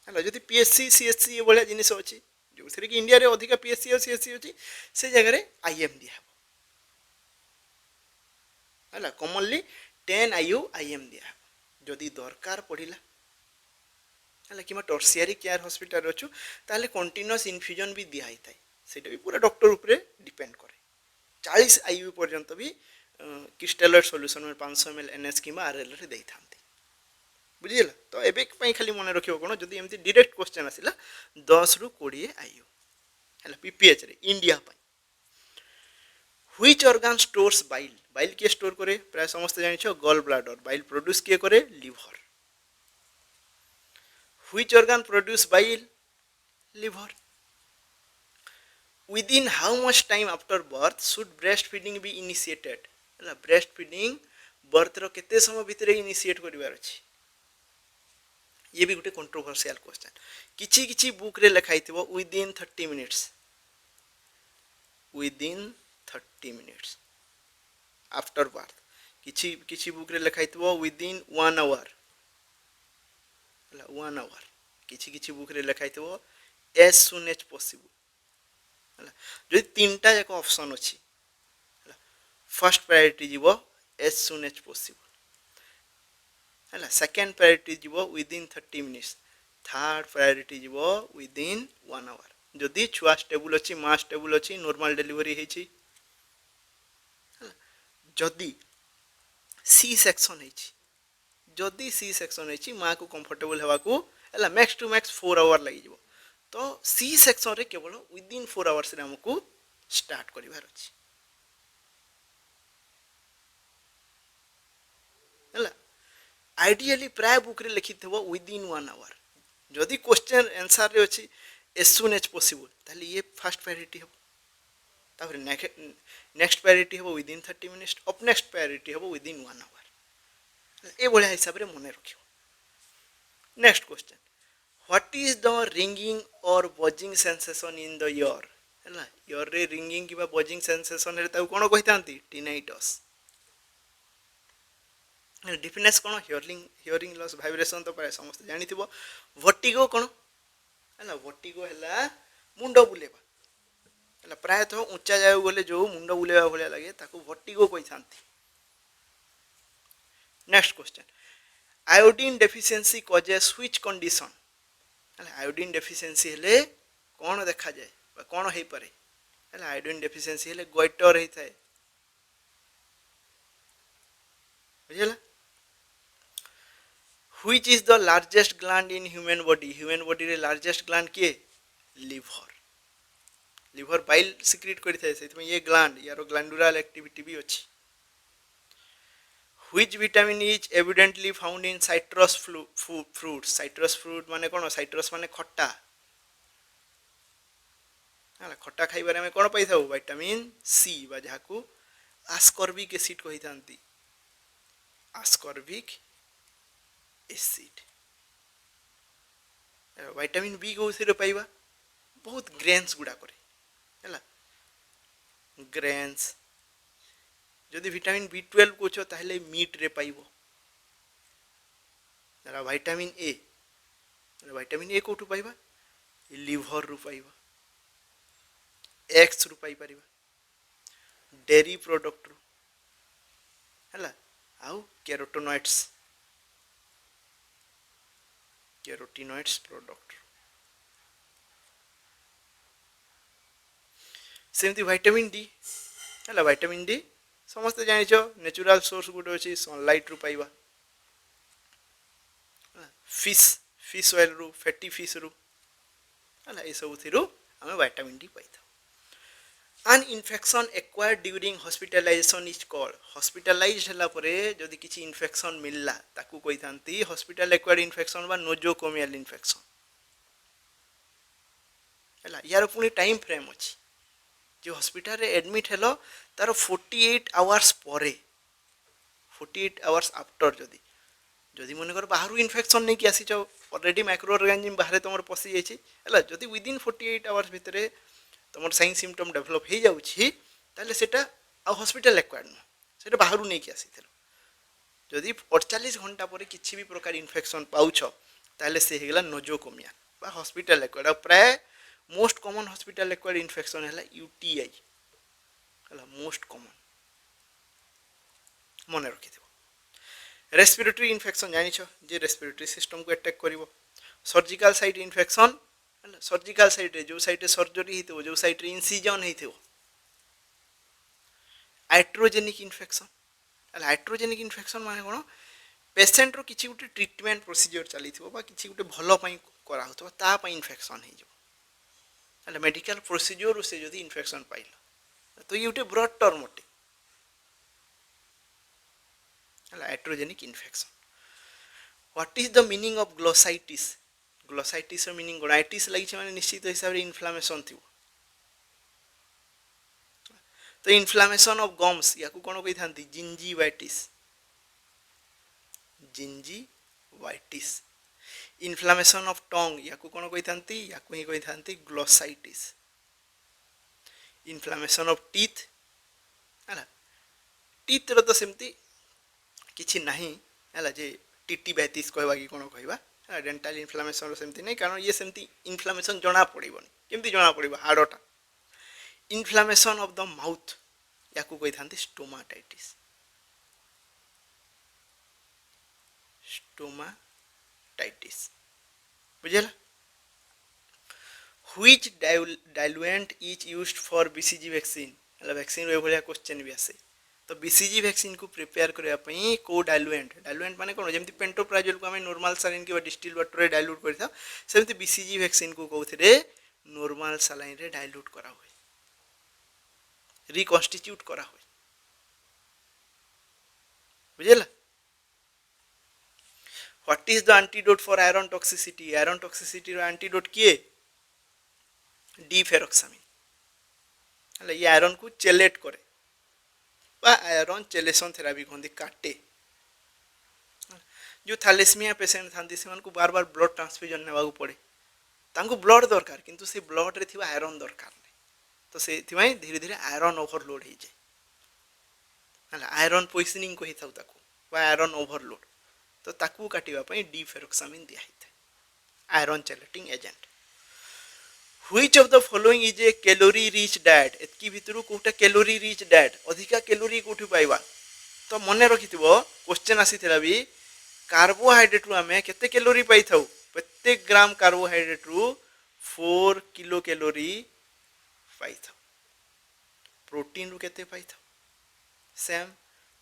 Speaker 1: हला जदि PSC CSC ए बळे जिनिस अछि जो थरे कि इंडिया रे अधिका PSC और CSC अछि से जगह रे IM दिया हबो हला कॉमनली 10 IU IM दिया हबो जदि दरकार पड़िला हला कि टर्सियरी केयर हॉस्पिटल रचु ताले कंटीन्यूअस इन्फ्यूजन भी दिया थाए सेटा भी पूरा डॉक्टर ऊपर डिपेंड करे 40 IU पर्यंत भी क्रिस्टलोइड सॉल्यूशन में 500 ml NS कि RL रे देई थांती बुझिला तो एबे पई खाली मन रखियो कोन जदी एमती डायरेक्ट क्वेश्चन आसिला 10 रु 20 IU हला PPH रे इंडिया पई which organ stores bile bile के स्टोर करे प्राय समस्त जानिछो गॉल ब्लैडर बाइल प्रोड्यूस के करे liver Which organ produce bile? Liver. Within how much time after birth should breastfeeding be initiated? Breastfeeding birth रो केते समय भितरे इनिशिएट करिवार अछि ये भी गोटे कंट्रोवर्शियल क्वेश्चन किछि किछि बुक रे लिखाइथिबो within 30 minutes after birth किछि किछि बुक रे लिखाइथिबो within 1 hour 1 hour किछि किछि बुक रे लिखाइथिबो as soon as possible जो तीनटा जाक ऑप्शन अछि फर्स्ट प्रायोरिटी जीवो as soon as possible हला सेकंड प्रायोरिटी जीवो within 30 minutes थर्ड प्रायोरिटी जीवो within 1 hour जदि छुआ स्टेबल अछि मां स्टेबल अछि नॉर्मल डिलीवरी हे छी जदि सी सेक्शन हे छी जदि सी सेक्शन है माँ को कंफर्टेबल हवा को एला मैक्स टू मैक्स 4 आवर लगी जीवो तो सी सेक्शन रे केवल विदिन 4 आवर्स रे हमको स्टार्ट करिवार अछि एला आइडियली प्राय बुक रे लिखिथबो विदिन 1 आवर जदि क्वेश्चन आंसर रे अछि एज सून एज पॉसिबल ताले ये फर्स्ट प्रायोरिटी हो तापर नेक्स्ट प्रायोरिटी हो within 30 minutes up next priority हो विदिन 1 आवर ए बढिया हिसाब रे मने रखियो next question what is the ringing और buzzing sensation in the ear हैला ईयर रे रिंगिंग किबा बजिंग सेंसेशन रे ताऊ कोन कहितांती टिनाइटस डिफिनेस कोन हियरिंग लॉस वाइब्रेशन तो पाए समस्त जानिथिबो वर्टिगो कोन हैला वर्टिगो हैला मुंडो बुलेबा हैला प्राय तो ऊंचा जाय गले जो मुंडो बुलेबा भले लागे ताको वर्टिगो कहितांती next question iodine deficiency causes which condition iodine deficiency हेले कोन देखा जाए बा कोन हेई पारे हेला आयोडीन डेफिशिएंसी हेले गोइटर हेई थाए बुझिला which is the largest gland in human body रे लार्जेस्ट ग्लैंड के लिवर बाइल सिक्रेट करि थाए सेति में ये ग्लैंड यारो ग्लैंडुलर एक्टिविटी भी अछि Which vitamin is evidently found in citrus fruits? Citrus fruit माने कौन citrus माने खट्टा हाला खट्टा खाइबारे हमें कौन पाई थाउ विटामिन सी बा जाकू आस्कॉर्बिक एसिड कहि थांती आस्कॉर्बिक एसिड विटामिन बी को उसे पाइबा बहुत ग्रेन्स गुडा करे हैला ग्रेन्स जदि विटामिन B12 को छो ताहले मीट रे पाइबो जरा विटामिन ए कोठु पाइबा लिवर रु पाइबा एक्स रु पाई परिबा डेयरी प्रोडक्ट रु हला आउ कैरोटेनॉइड्स कैरोटिनॉइड्स प्रोडक्ट सेमती विटामिन डी है विटामिन डी समस्ते जानिछ नेचुरल सोर्स गोटे अच्छी सनलाइट रु पाइबा फिश फिश ऑयल रु फैटी फिश रु है ये सब थी आम vitamin D pi an infection acquired during hospitalization is called hospitalized हला परे जदि किसी infection मिलला ताकू कोई थांती hospital acquired infection बा nosocomial infection हला यार पुनी टाइम फ्रेम अछि जो हॉस्पिटल रे एडमिट हेलो तार 48 आवर्स परे 48 आवर्स आफ्टर जदि जदि मन कर बाहर इन्फेक्शन नहीं कि आसी ऑलरेडी माइक्रो ऑर्गेनिज्म बाहर तुम पशि जाइए है जदि विदिन 48 आवर्स भितर तुम साइन सिम्पटम डेभलप हो जाऊँगी सेटा आ हॉस्पिटल एक्वायर्ड नुह से बाहर नहीं आसी जदि 48 घंटा पर किसी भी प्रकार इन्फेक्शन पाउछ ताले से हेगला नोजोकोमिया बा हॉस्पिटल एक्वायर्ड प्राय most common hospital acquired infection है यूटीआई है मोस्ट कॉमन मन रखि रेस्पिरेटरी इन्फेक्शन जानिछ जे रेस्पिरेटरी सिस्टम को अटैक करिवो surgical site infection surgical site रे जो साइट सर्जरी हितो जो साइट रे इंसिजन हितो हाइड्रोजेनिक इन्फेक्शन हाइड्रोजेनिक इन्फेक्शन माने कोन पेशेंट रो किछि गुटे ट्रीटमेंट प्रोसीजर चली थिबो बा किछि गुटे भलो पई करा होतो ता पई इन्फेक्शन हे जो मेडिकल प्रोसीजर से जदि इन्फेक्शन पाइल तो ये गुटे ब्रॉड टर्म अटे hydrogenic infection what is the meaning of glossitis glossitis meaning gonitis लगी माने निश्चित हिसाब रे इन्फ्लामेशन थी तो इन्फ्लामेशन ऑफ गम्स या कौन कही था gingivitis gingivitis inflammation of tongue या कौन कही था या ही कही था ग्लोसाइटिस इन्फ्लामेशन ऑफ टीथ है टीथ रो तो सेमती किछि नहीं है जे टीटी बैटिस कहवा कि कौन कहवा डेंटाल इन्फ्लामेशन सेमती नहीं कारण ये सेमती इन्फ्लामेशन जना पड़ोनी केमती जना पड़ो हाड़टा इन्फ्लामेशन ऑफ द माउथ या कही था स्टोमाटाइटिस स्टोमाटाइटिस बुझेला which diluent is used for BCG vaccine vaccine रे भलिया क्वेश्चन भी आसे तो बीसीजी वैक्सीन को प्रिपेयर करने को डाइल्यूएंट माने कौन जमी पेंटोप्राजोल को आम नॉर्मल सालाइन कि डिस्टिल वाटर रे डाइल्यूट करता सेमती बीसीजी वैक्सीन को कौथे नॉर्मल सालाइन रे डाइल्यूट करा हुए रिकन्स्टिट्यूट करा हुए बुझेला what is the antidote for iron toxicity रो एंटीडोट किए डिफेरॉक्सामिन ये आयरन को चेलेट करे आयरन चेलेसन थेरापी कहते काटे जो थैलेसीमिया पेशेंट था से बार बार ब्लड ट्रांसफ्यूजन नेबा पड़े तांको ब्लड दरकार किंतु से ब्लड रे थिबा आयरन दरकार नहीं तो से धीरे धीरे आयरन ओवरलोड हो जाए आयरन पॉइजनिंग कही था आयरन ओवरलोड तो ताकू काटिबा पई डिफेरॉक्सामिन दिया iron chelating agent which of the following is a calorie rich diet एतकी भितरु कोटा कैलोरी रिच डाइट अधिका कैलोरी कोठी पाइबा तो मन रखिथिबो क्वेश्चन आसीथिला भी कार्बोहाइड्रेट रु हमें केते कैलोरी पाई थाउ प्रत्येक ग्राम कार्बोहाइड्रेट रु 4 किलो कैलोरी पाई थाउ प्रोटीन रु केते पाई थाउ सेम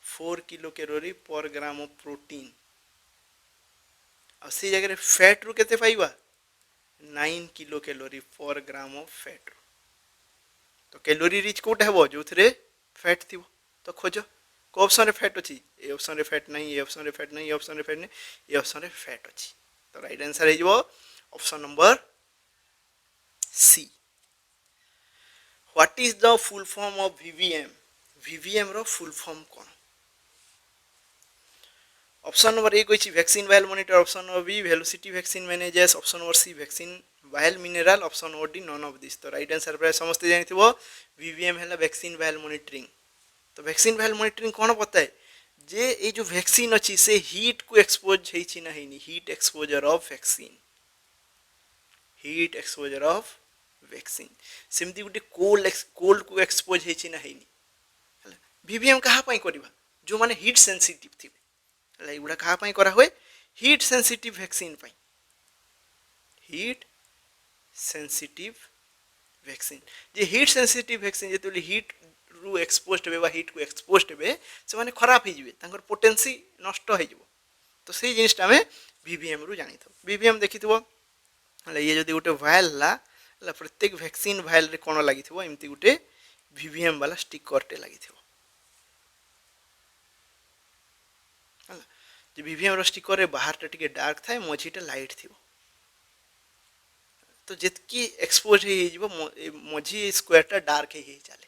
Speaker 1: 4 किलो कैलोरी पर ग्राम ऑफ प्रोटीन और से जगह फैट रु केते पाइबा 9 किलो कैलोरी पर ग्राम ऑफ फैट तो कैलोरी रिच कोटा है जो थे फैट थी तो खोज को ऑप्शन रे फैट अच्छी ए ऑप्शन रे फैट नहीं ये ऑप्शन रे फैट नहीं ये ऑप्शन रे फैट नहीं ये ऑप्शन रे फैट अच्छी तो राइट आंसर है option number C what is the full form of VVM रो फुल फॉर्म कौन ऑप्शन नंबर ए कही vaccine vial monitor option number B velocity vaccine managers option number C vaccine vial mineral option number D none of this तो right answer प्राय समस्ते जानिथिबो VVM है vaccine vial monitoring तो vaccine vial monitoring कौन पता है जे ये जो वैक्सीन अच्छी से हीट को एक्सपोज होइछि ना हेनी heat exposure of vaccine heat exposure of vaccine सेमती गुटे कोल्ड को एक्सपोज होइछि ना हेनी वीवीएम कहा पई करबा जो माने हीट सेंसिटिव थी एगुड़ा क्या करा हुए हीट सेंसिटिव वैक्सीन पाई हिट सेंसिटिव वैक्सीन जे हिट सेंसिटिव वैक्सीन जेते हिट रु एक्सपोज्ड हेबे बा हिट को एक्सपोज्ड हेबे से माने खराब हो जिवे तांकर पोटेंसी नष्ट हो जिवो तो से जिनिसटा हमें वीवीएम रु जानि थो वीवीएम देखिथबो हला ये जदी गोटे वायल ला हला प्रत्येक वैक्सीन वायल रे कोन लागिथबो एमती गोटे वीवीएम वाला स्टिकर टे लागिथबो हला जे वीवीएम रो स्टिकर रे बाहर टा टिके डार्क थाए मझीटा लाइट थिबो तो जितकी एक्सपोज मझी स्क्वायर टा डार्क ही चले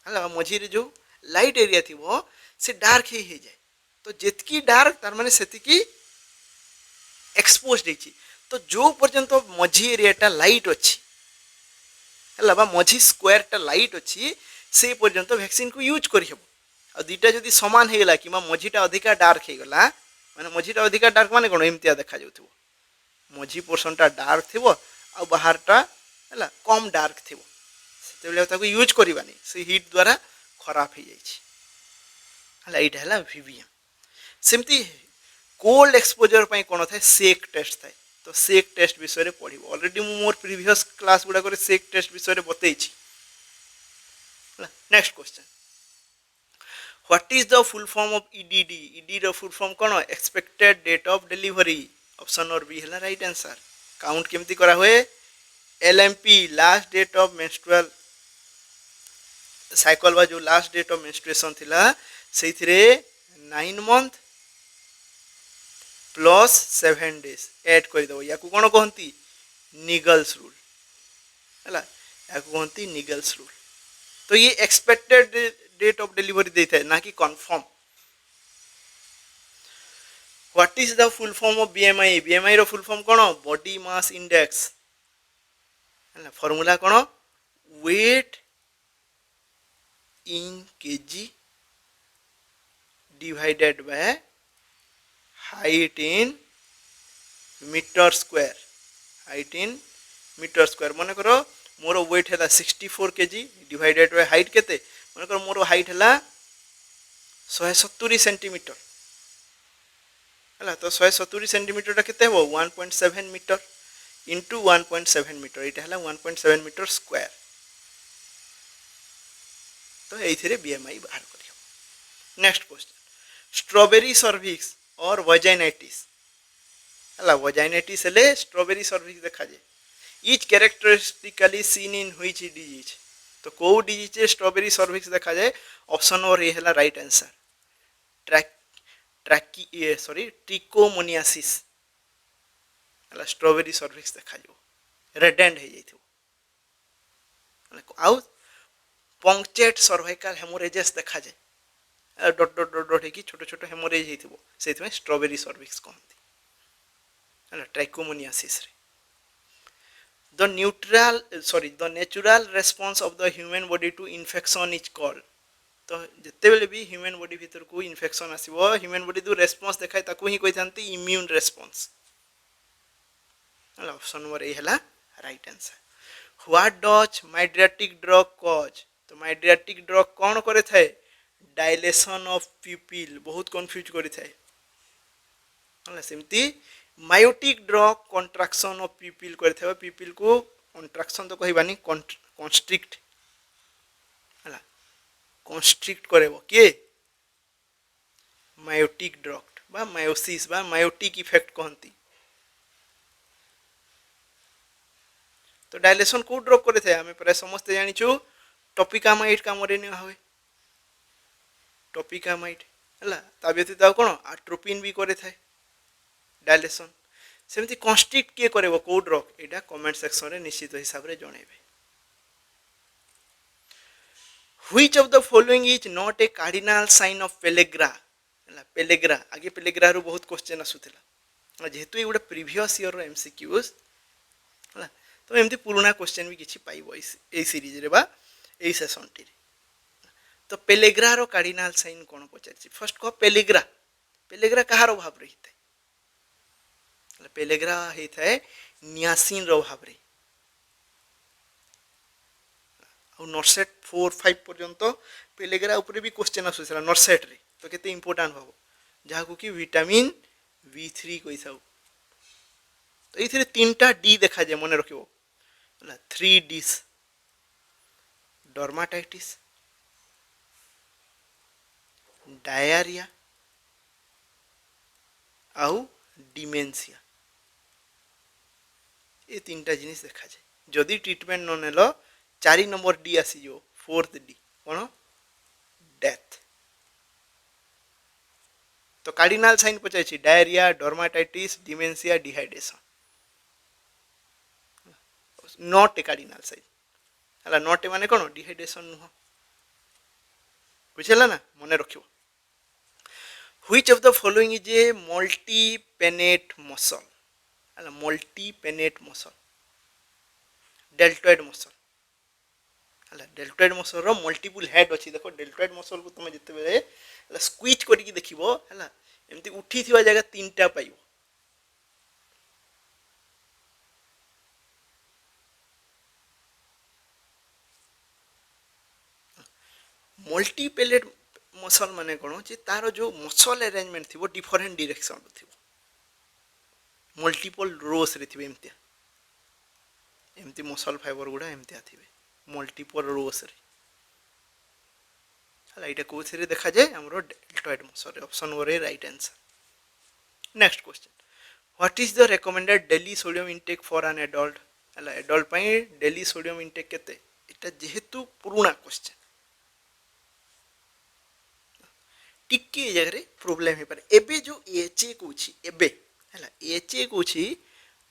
Speaker 1: हला मझी रे जो लाइट एरिया थी वो से डार्क ही जाए तो जितकी डार्क तार माने सेतिकी एक्सपोज देछि तो जो पर्यंत मझी एरिया टा लाइट अछि हला बा मझी स्क्वायर टा लाइट अछि से पर्यंत वैक्सीन को यूज करि हेबो आ दुटा जदी समान हे गेला कि मझीटा अधिका डार्क हे गेला माने मझीटा अधिका डार्क माने कोन एमतिया देखा जाउथबो मझी पोर्शन टा डार्क थिबो आ बाहर टा हला कम डार्क थिबो सेते बेले ताको यूज करिबानी से हीट द्वारा खराब हो जाई छी हला इटा हला वीवीएम सेमती कोल्ड एक्सपोजर पई कोन थाए सेक टेस्ट थाए तो सेक टेस्ट विषय रे पढिबो ऑलरेडी मु मोर प्रीवियस क्लास गुडा करे सेक टेस्ट विषय रे बतई छी हला next question what is the full form of EDD ED रो फुल फॉर्म कोन expected date of delivery option और बी है राइट आंसर काउंट केमती करा हुए LMP last date of menstrual cycle बा जो लास्ट डेट ऑफ मेंस्ट्रुएशन थिला सेथिरे 9 मंथ प्लस 7 डेज ऐड कर दो या को कोन कहंती निगल्स रूल हला या को कहंती निगल्स रूल तो ये एक्सपेक्टेड डेट ऑफ डिलीवरी देता है ना कि confirm What is the full form of BMI? BMI रो full form कौन? Body mass index. है ना formula कौन? Weight in kg divided by height in meter square. Height in meter square. मन करो मोरो weight है 64 kg divided by height केते? मन करो मोरो height है 170 सेंटीमीटर. तो 170 सेंटीमीटर केते हो 1.7 मीटर इंटू 1.7 मीटर इटा हला 1.7 मीटर स्क्वायर तो एथिरे बीएमआई बाहर करियो नेक्स्ट क्वेश्चन स्ट्रॉबेरी सर्विक्स और वजाइनाइटिस हला वजाइनाइटिस ले स्ट्रॉबेरी सर्विक्स देखा जे is characteristically seen in which disease तो को डिजीज स्ट्रॉबेरी सर्विक्स देखा जाए ऑप्शन और ये हला राइट आंसर ट्रिकोमोनियासिस हला स्ट्रॉबेरी सर्विक्स देखा जो रेड एंड हे जाइथो आउ पंक्चेट सर्वाइकल हेमोरेजेस देखा जाए डॉट डॉट डॉट डॉट हे कि छोटो छोटो हेमोरेज हेथिबो सेथि में स्ट्रॉबेरी सर्विक्स कहंती हला ट्रिकोमोनियासिस रे the natural response of the human body to infection is called तो जिते बेले भी ह्यूमन बॉडी भीतर को इन्फेक्शन आसीबो ह्यूमन बॉडी जो रेस्पॉन्स देखाय ताकू ही कहिथांती immune response option number A हला right answer what does mydriatic drug cause तो माइड्रेटिक ड्रग कौन करे थाए डायलेशन ऑफ पिपिल बहुत कंफ्यूज करे थाए हला सेमती मायोटिक ड्रग कंट्रैक्शन ऑफ पिपिल करे थाए पिपिल को कंट्रैक्शन तो कहबानी कंस्ट्रिक्ट हला कंस्ट्रिक्ट करेबो के मायोटिक ड्रग बा मायोसिस बा मायोटिक इफेक्ट कहंती तो डायलेशन को ड्रग करे थे हमें प्राय समस्त जानि छु टॉपिकामाइड काम रे न होय टॉपिकामाइड हला ता व्यतीत आ कोन आट्रोपिन भी करे थे डायलेशन सेमती कंस्ट्रिक्ट के करेबो को ड्रग एटा कमेंट सेक्शन रे निश्चित हिसाब रे जणेबे Which of the following is not a cardinal sign of pellagra? Pellagra आगे पेलेग्रा रो बहुत क्वेश्चन आसुला जेहेतु ये गोटे प्रीवियस ईयर एमसीक्यूज है तो एमती पुराना क्वेश्चन भी किसी पाइब ए सीरीज रे बा ए सेशन टी तो पेलेग्रा रो कार्डिनल साइन कौन पचार फर्स्ट कह पेलेग्रा पेलेग्रा कहार भाव रही है पेलेग्रा होता है नियासिन रो भाव रे नर्सेट 4-5 पर्यंत पेलेग्रा ऊपर भी क्वेश्चन आसूला नर्सेट रे तो केते इंपोर्टेंट भाव जहाँ कि विटामिन B3 कही था तो ये तीन टा डी देखा जाए मन रखिबो हला 3 Ds डर्माटाइटिस डायरिया आउ डिमेंशिया ये तीन टा जिनिस देखा जाए जदि ट्रीटमेंट न नेल 4 नंबर डी आसी जो 4th डी कौन डेथ तो कार्डिनाल साइन पचाई diarrhoea dermatitis dementia dehydration not a cardinal sign हला नॉट ए माने कौन डिहाइड्रेशन नुह बुझेला ना मन रखिबो which of the following is a multipennate muscle हला मल्टीपेनेट मसल डेल्टॉइड मसल हला डेल्टॉइड मसल रो मल्टीपल हेड अछि देखो डेल्टॉइड मसल को तुम जते बेले हला स्क्वीज करिक देखिबो हला एमती उठी थिवा जगह तीनटा पाइबो मल्टीपेलेट मसल माने कोन जे तारो जो मसल अरेंजमेंट थिबो डिफरेंट डायरेक्शन रो थिबो मल्टीपल रोस रे थिबे एमती एमती मसल फाइबर गुडा एमती थिबे मल्टीपल रोस रे हला इटा कोथिरे देखा जाय हमरो डेल्टॉइड मसल ऑप्शन ओरे right answer next question what is the recommended daily sodium intake for an adult हला एडल्ट पई डेली सोडियम इनटेक केते इटा जेहेतु पुराना क्वेश्चन टिके जगह प्रोब्लेम हे पारे एबे जो एचए कोछि एबे हला एचए कोछि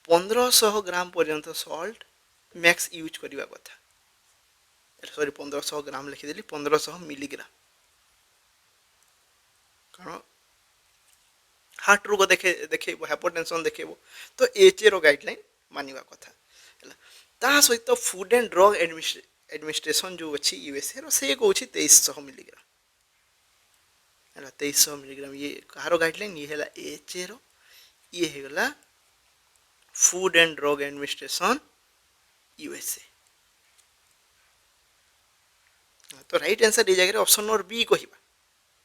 Speaker 1: 1500 ग्राम पर्यंत सॉल्ट मैक्स यूज करबा कथा सॉरी 1500 ग्राम लिखि देली 1500 मिलीग्राम कारण हार्ट रोग देखे देखे हाइपरटेंशन देखेबो तो एचए रो गाइडलाइन मानिबा कथा हला ता सहित फूड एंड ड्रग एडमिनिस्ट्रेशन जो अछि यूएसए रो से कोछि 2300 मिलीग्राम हला 2300 मिलीग्राम ये कहारो गाइडलाइन ये हला एचए रो ये हेगला food and drug administration USA तो राइट आंसर ए जगह ऑप्शन नंबर बी कहिबा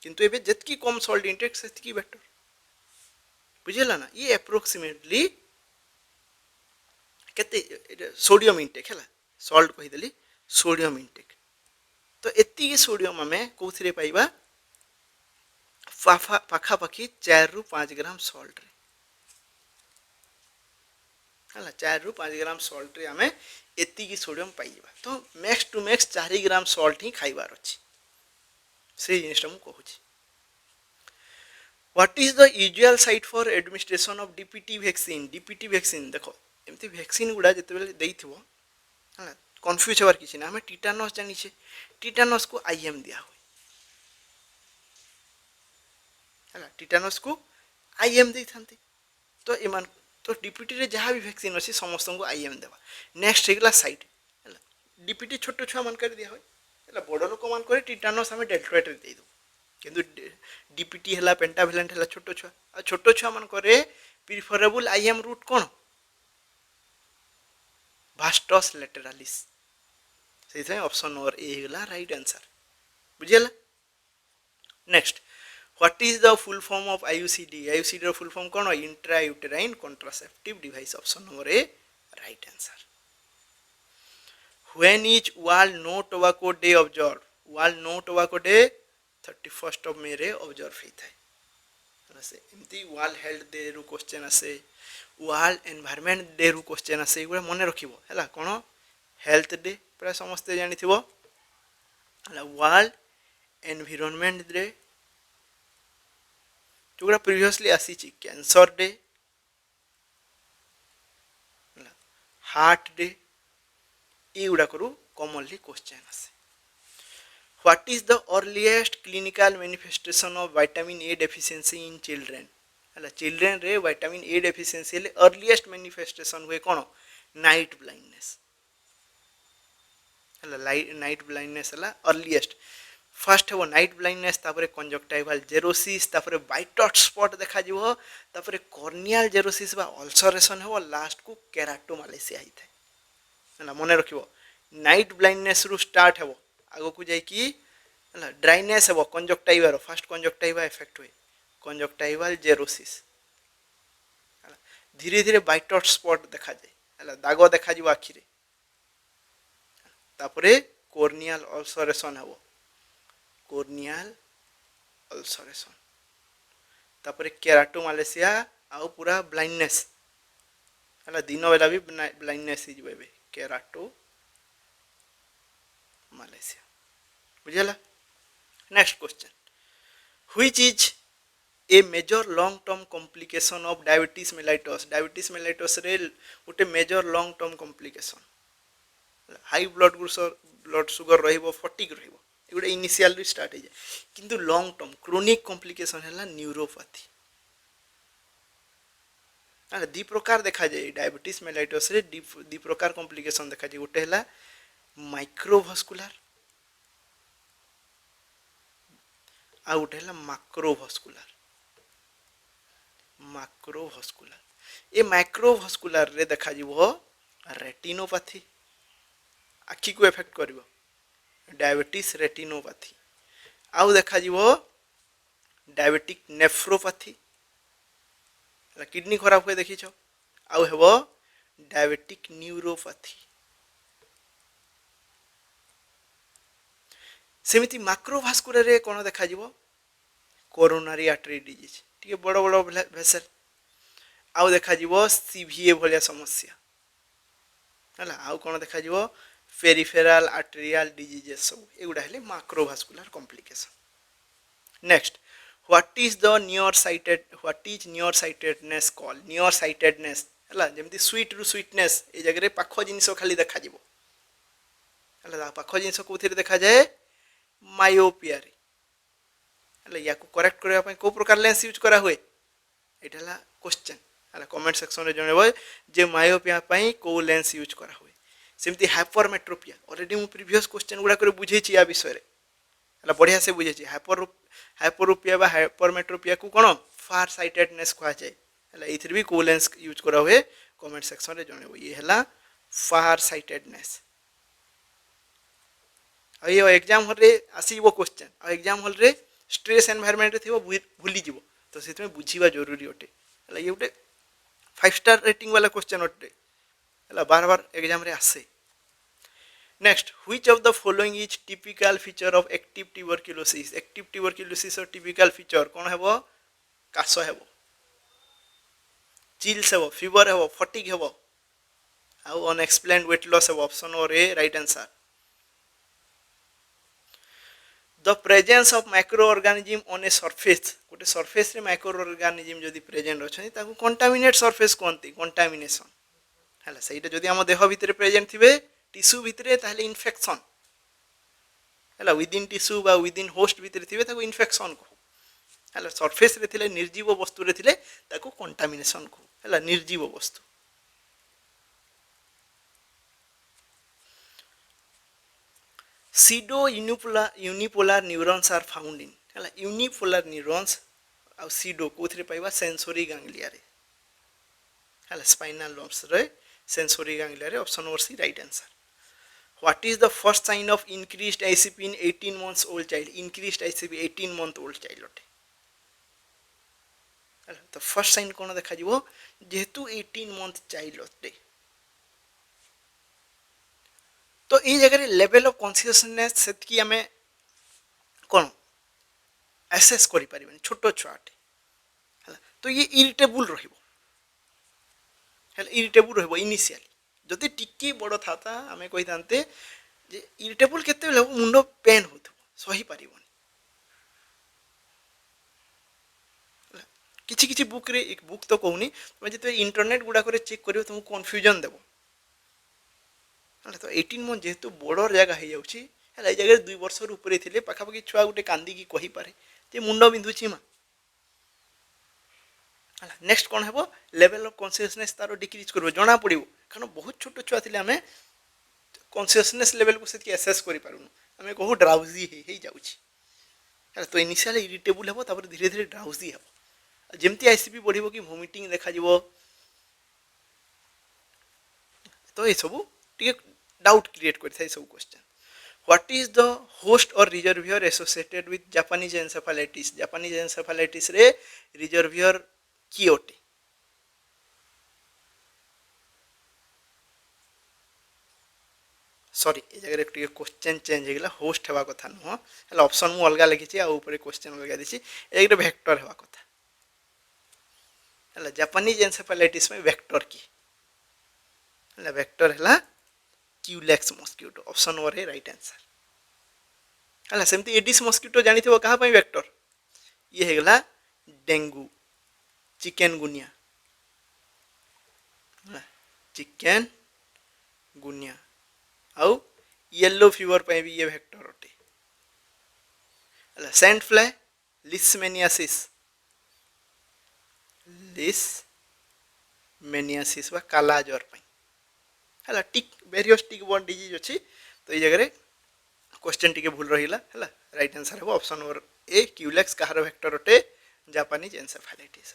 Speaker 1: किंतु एबे जतकी कम सॉल्ट इंटेक सेतकी बेटर बुझेला ना ये अप्रोक्सीमेटली केते सोडियम इंटेक हला सॉल्ट कहि देली सोडियम इंटेक तो एत्ती सोडियम हमें कोथरे पाइबा पाखा पाखी 4 रु 5 ग्राम सॉल्ट रे हला 4 रु 5 ग्राम सॉल्ट रे हमें एत्ती की सोडियम पाइबा तो max to max 4 gram salt ही खाइबार अछि से जिनिसटा मु कहूची what is the usual site for administration of DPT vaccine देखो एमती वैक्सीन गुडा जते बेले देइथिबो हला कंफ्यूज होवार किछि ना हमें टिटानस जानि छे टिटानस को आईएम दिया हो हला टिटानस को आईएम दे थांती तो इमान तो डीपीटी रे जहाँ भी वैक्सीन अछि समस्त को आईएम देबा नेक्स्ट हेगला साइट हला डीपीटी छोटो छुआ मन कर दिया होय हला बड़ लोक मान करे टिटानस हमें डेल्टॉइड रे दे दो किंतु डीपीटी हला पेंटावेलेंट हला छोटो छुआ मन करे प्रिफरेबल आईएम रूट कोन भास्टस लैटेरालिस से ऑप्शन नंबर ए हेगला राइट आंसर बुझियला next what is the full form of IUCD रो फुल फॉर्म कोन intrauterine contraceptive device option number A right answer when is world no tobacco day observed world no tobacco day 31 May रे observe होइथाय से एमती world health day रो question आसे world environment day रो question आसे एगुडा मन रखिबो हला कोन हेल्थ डे प्राय समस्त जानिथिबो हला world environment day Joguda previously आसी छि कैंसर डे हार्ट डे एगुडा करू कॉमनली क्वेश्चन आसे what is the earliest clinical manifestation of vitamin A deficiency in children हला चिल्ड्रन रे विटामिन ए डेफिशिएंसी ले अर्लीएस्ट मैनिफेस्टेशन हुए कोन नाइट ब्लाइंडनेस हला नाइट ब्लाइंडनेस हला अर्लीएस्ट फर्स्ट है नाइट ब्लाइंडनेस तापरे कंजक्टाइवल जेरोसिस तापरे व्हाइट डॉट स्पॉट देखा जिवो तापरे कॉर्नियल जेरोसिस बा अल्सरेशन हो लास्ट को केराटोमालेसिया हिथे हला मने रखिबो नाइट ब्लाइंडनेस रु स्टार्ट हेबो आगो को जाई कि हला ड्राइनेस हेबो conjunctiva row first conjunctiva effect होय कंजक्टाइवल जेरोसिस हला धीरे धीरे बाइट स्पॉट देखा जाए है दाग देखा आखिरे तापरे कोर्नियल अल्सरेशन हम कोर्नियल अल्सरेशन तापरे केराटोमालेसिया आउ पूरा ब्लाइंडनेस है दिन बेला भी ब्लाइंडनेस हो केराटो मालेसिया बुझेगा। Next question which is a major long term complication of diabetes mellitus रे गोटे major long term complication high blood sugar रहिबो फटिक रहिबो एगुडे इनिशियल स्टार्ट हो जाए किंतु लॉन्ग टर्म क्रोनिक कॉम्प्लिकेशन है न्यूरोपैथी दी प्रकार देखा जाए डायबिटीज मेलाइटस रे दी प्रकार कॉम्प्लिकेशन देखा जाए गोटे है माइक्रोवास्कुलर आ गोटे है माक्रोवास्कुलर ये माइक्रोवास्कुलर रे देखा जीवो रेटिनोपैथी आखि को इफेक्ट करिवो डायबिटीज रेटिनोपैथी आउ देखा जीवो डायबिटिक नेफ्रोपैथी किडनी खराब हुए देखी आउ हेबो डायबिटिक न्यूरोपैथी सेमिति माक्रोवास्कुलर रे कोन देखा जीवो कोरोनरी आर्टरी डिजीज टी बड़ बड़ भेसल आउ देखा जीवो सीवीए भलिया समस्या है आउ कौन देखा जीवो पेरिफेराल आर्टेरियल डिजीजेस सब एगुड़ा है macrovascular complication. Next what is near sightedness call near sightedness है जमती स्वीट रु स्वीटनेस ये जगह पाख जिनस खाली देखा जीवो है पाख जिनस कौन देखा जाए मायोपिया है या करेक्ट करने को प्रकार लेंस यूज करा हुए यहाँ क्वेश्चन है कमेंट सेक्शन में जनइब जे मायोपिया को लेंस यूज करा हुए सेमती हाइपरमेट्रोपिया ऑलरेडी मु प्रीवियस क्वेश्चन गुड़ा बुझे या विषय है बढ़िया से बुझे हाइपरोपिया हाइपरमेट्रोपिया को कौन फार साइटेडनेस कह जाए है ये भी को लेंस यूज करा हुए कमेंट सेक्शन में जनइब ये है फार साइटेडनेस ये एग्जाम हॉल रे आसीबो क्वेश्चन आ एग्जाम हॉल रे स्ट्रेस एनवायरनमेंट रे थिबो भूली जीवो तो से बुझीबा जरूरी अटे है ये गोटे 5 स्टार रेटिंग वाला क्वेश्चन अटे है बार बार एग्जाम रे आसे। Next which of the following is typical feature of active tuberculosis और टिपिकल फीचर कौन हेबो काश हेबो चिल्स हेबो फीवर हेबो फटिग हेबो आउ अनएक्सप्लेन्ड वेट लॉस हेबो ऑप्शन और A right answer. The presence of micro organism on a surface गोटे सरफेस रे माइक्रो ऑर्गेनिज्म जदि प्रेजेंट अच्छे ताको कंटामिनेट सरफेस कहते कंटामिनेशन है सहीटा जदि आम देह भितर प्रेजेंट थे टिश्यू भितर ताहले इन्फेक्शन है विदिन टिश्यू बा विदिन होस्ट भितर थे ताको इन्फेक्शन कहू है सरफेस रे थिले निर्जीव वस्तु रे थिले ताको कंटामिनेशन कहू है निर्जीव वस्तु। Pseudo unipolar neurons are found in है यूनिपोलार न्यूरॉन्स आ सीडो कोथरे पाइबा सेंसोरी गांग्लिया रे है स्पाइनल नर्व्स रे सेंसोरी गांग्लिया रे option number C right answer. What is the first sign of increased ICP in 18 months old child increased ICP 18 month old child अटे तो first sign कौन देखा जीवो जेहेतु 18 मंथ चाइल्ड अटे तो ये जगह लेवल ऑफ कॉन्शियसनेस सेतकी आमे कौन एसेस करि परिबनी छोटो छुआटे है तो ये इरिटेबल रहिबो इरिटेबल रहिबो इनिशियली जदि टिके बड़ था आम कही था जे इरिटेबल केते मुंड पेन हो सही पारिबनी किछि किछि बुक रे एक बुक तो कहूनी तुम जो इंटरनेट गुड़ाक चेक कर तुमको कन्फ्यूजन देव तो 18 मंथ जेहेतु बड़ जगह हो जाऊँगी है जगह 2 वर्ष ऊपर थे पाखापाखि छुआ गोटे कांदी कही पारे जे मुंड बिंधुची माँ है नेक्स्ट कौन है लेवल ऑफ कॉन्शियसनेस तार डिक्रीज कर जना पड़ो कारण बहुत छोट छुआ थे आम कॉन्शियसनेस लेवल को से एसेस कर आम कहू ड्राउजी हो जाऊँगी तो इनिशियल इरिटेबल हे तापर धीरे धीरे ड्राउजी हे जमती आईसीपी बढ़ो कि वोमिटिंग देखा तो ये सब टे डाउट क्रिएट कर सब question. What is the host और रिजर्वियर एसोसिएटेड विथ जापानीज एनसेफालाइटिस रे रिजर्वियर की अटे सॉरी ये जगह टे क्वेश्चन चेंज होगा होस्ट हवा कथा नुह है ऑप्शन मु अलग लिखी आउे क्वेश्चन अलग देती एक वेक्टर हवा कथा है जापानीज एनसेफेलाइटिस में वेक्टर की है वेक्टर है क्यूलेक्स मस्किटो ऑप्शन ओवर है राइट आंसर है सेमती एडिस मस्किटो जानी थो क्या वेक्टर ये होगा डेंगू चिकेन गुनिया चिकेन गुनिया आउ येलो फीवर पे भी ये वेक्टर अटे सैंड फ्लाई लिस्मेनियासिस लिस्मेनियासिस वा काला ज्वर है tick various tick borne disease अच्छी तो ये जगह क्वेश्चन टी भूल रहा है राइट आंसर है ऑप्शन नंबर ए क्यूलेक्स कहार वेक्टर अटे Japanese encephalitis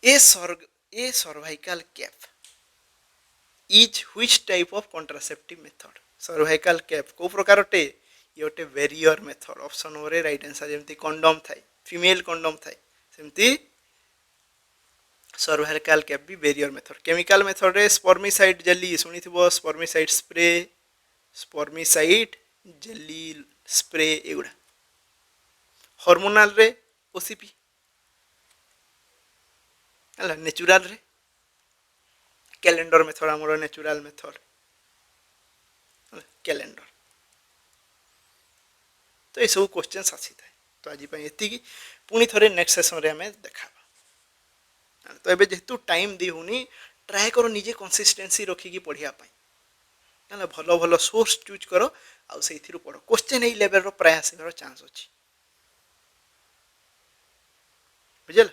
Speaker 1: a cervical cap is which type of contraceptive method cervical cap को प्रकार अटे ये गोटे barrier method option number A right answer जमी कंडोम थाए फीमेल कंडोम थाए सेमती सर्वाइकल कैप भी वेरियर मेथड केमिकल मेथड रे स्पर्मिसाइड जेली शुणी थो spermicide spray spermicide jelly spray एगुड़ा हार्मोनाल रे ओसीपी है नेचुरल रे कैलेंडर मेथड आमर नेचुरल मेथड कैलेंडर तो ये सब क्वेश्चन आसी था तो आज ये पुणी थे नेक्स्ट सेशन रे हमें देखा तो ये जेहेतु टाइम दी होनी ट्राए करो निजे कंसिस्टेंसी रखिकी पढ़ापी ना भल भल सोर्स चूज कर आउ से पढ़ क्वेश्चन यही लेवल प्राय आसबार चांस अच्छी बुझल।